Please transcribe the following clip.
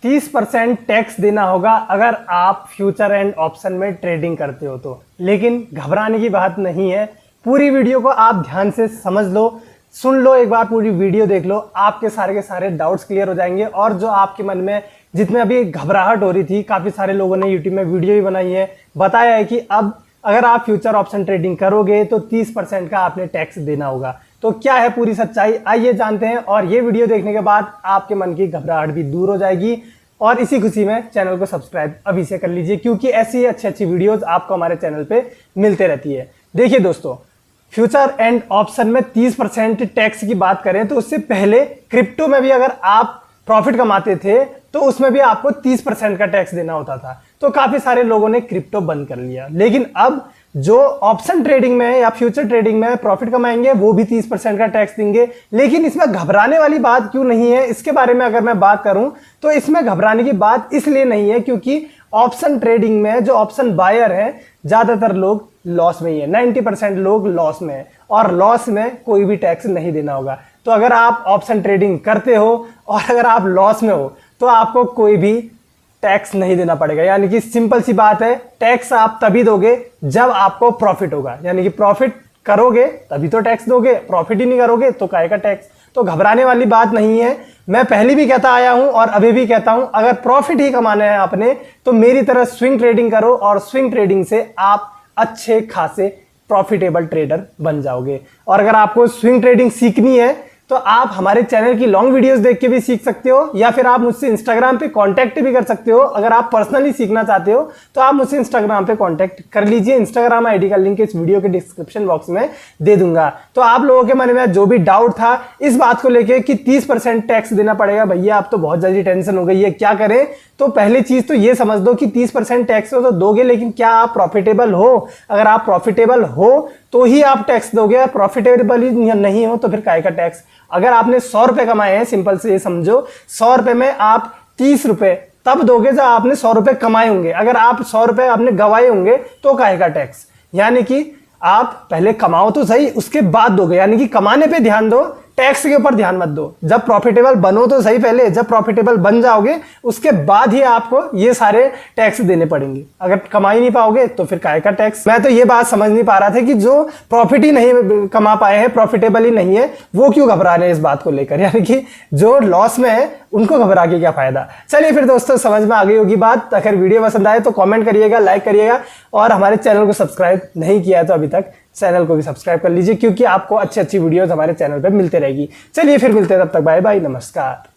30% tax देना होगा अगर आप फ्यूचर एंड ऑप्शन में ट्रेडिंग करते हो तो। लेकिन घबराने की बात नहीं है, पूरी वीडियो को आप ध्यान से समझ लो, सुन लो, एक बार पूरी वीडियो देख लो, आपके सारे के सारे डाउट्स क्लियर हो जाएंगे। और जो आपके मन में जितने अभी घबराहट हो रही थी, काफ़ी सारे लोगों ने यूट्यूब में वीडियो भी बनाई है, बताया है कि अब अगर आप फ्यूचर ऑप्शन ट्रेडिंग करोगे तो 30% का आपने टैक्स देना होगा। तो क्या है पूरी सच्चाई, आइए जानते हैं। और ये वीडियो देखने के बाद आपके मन की घबराहट भी दूर हो जाएगी। और इसी खुशी में चैनल को सब्सक्राइब अभी से कर लीजिए, क्योंकि ऐसी अच्छी अच्छी वीडियोस आपको हमारे चैनल पे मिलते रहती है। देखिए दोस्तों, फ्यूचर एंड ऑप्शन में 30% टैक्स की बात करें तो उससे पहले क्रिप्टो में भी अगर आप प्रॉफिट कमाते थे तो उसमें भी आपको 30% का टैक्स देना होता था। तो काफी सारे लोगों ने क्रिप्टो बंद कर लिया। लेकिन अब जो ऑप्शन ट्रेडिंग में या फ्यूचर ट्रेडिंग में प्रॉफिट कमाएंगे वो भी 30% का टैक्स देंगे। लेकिन इसमें घबराने वाली बात क्यों नहीं है, इसके बारे में अगर मैं बात करूं तो इसमें घबराने की बात इसलिए नहीं है क्योंकि ऑप्शन ट्रेडिंग में जो ऑप्शन बायर है ज्यादातर लोग लॉस में ही है, 90% लोग लॉस में है, और लॉस में कोई भी टैक्स नहीं देना होगा। तो अगर आप ऑप्शन ट्रेडिंग करते हो और अगर आप लॉस में हो तो आपको कोई भी टैक्स नहीं देना पड़ेगा। यानी कि सिंपल सी बात है, टैक्स आप तभी दोगे जब आपको प्रॉफिट होगा। यानी कि प्रॉफिट करोगे तभी तो टैक्स दोगे, प्रॉफिट ही नहीं करोगे तो काहे का टैक्स। तो घबराने वाली बात नहीं है। मैं पहले भी कहता आया हूं और अभी भी कहता हूं, अगर प्रॉफिट ही कमाना है आपने तो मेरी तरह स्विंग ट्रेडिंग करो, और स्विंग ट्रेडिंग से आप अच्छे खासे प्रॉफिटेबल ट्रेडर बन जाओगे। और अगर आपको स्विंग ट्रेडिंग सीखनी है तो आप हमारे चैनल की लॉन्ग वीडियोस देख के भी सीख सकते हो, या फिर आप मुझसे इंस्टाग्राम पे कांटेक्ट भी कर सकते हो। अगर आप पर्सनली सीखना चाहते हो तो आप मुझसे इंस्टाग्राम पे कांटेक्ट कर लीजिए। इंस्टाग्राम आईडी का लिंक इस वीडियो के डिस्क्रिप्शन बॉक्स में दे दूंगा। तो आप लोगों के मन में जो भी डाउट था इस बात को लेके कि 30% टैक्स देना पड़ेगा, भैया आप तो बहुत जल्दी टेंशन हो गई है, क्या करें। तो पहली चीज तो ये समझ दो कि 30% टैक्स तो दोगे, लेकिन क्या आप प्रॉफिटेबल हो? अगर आप प्रॉफिटेबल हो तो ही आप टैक्स दोगे, प्रॉफिटेबल ही नहीं हो तो फिर काहे का टैक्स। अगर आपने 100 रुपए कमाए हैं, सिंपल से ये समझो, 100 रुपए में आप 30 रुपए तब दोगे जब आपने 100 रुपए कमाए होंगे। अगर आप 100 रुपए आपने गवाए होंगे तो काहे का टैक्स। यानी कि आप पहले कमाओ तो सही, उसके बाद दोगे। यानी कि कमाने पे ध्यान दो, टैक्स के ऊपर ध्यान मत दो। जब प्रॉफिटेबल बनो तो सही पहले, जब प्रॉफिटेबल बन जाओगे उसके बाद ही आपको ये सारे टैक्स देने पड़ेंगे। अगर कमा ही नहीं पाओगे तो फिर काहे का टैक्स। मैं तो ये बात समझ नहीं पा रहा था कि जो प्रॉफिट ही नहीं कमा पाए हैं, प्रॉफिटेबल ही नहीं है, वो क्यों घबरा रहे हैं इस बात को लेकर। यानी कि जो लॉस में है उनको घबरा के क्या फायदा। चलिए फिर दोस्तों, समझ में आ गई होगी बात। अगर वीडियो पसंद आए तो कॉमेंट करिएगा, लाइक करिएगा, और हमारे चैनल को सब्सक्राइब नहीं किया है तो अभी तक चैनल को भी सब्सक्राइब कर लीजिए, क्योंकि आपको अच्छी अच्छी वीडियोस हमारे चैनल पे मिलते रहेगी। चलिए फिर मिलते हैं, तब तक बाय बाय, नमस्कार।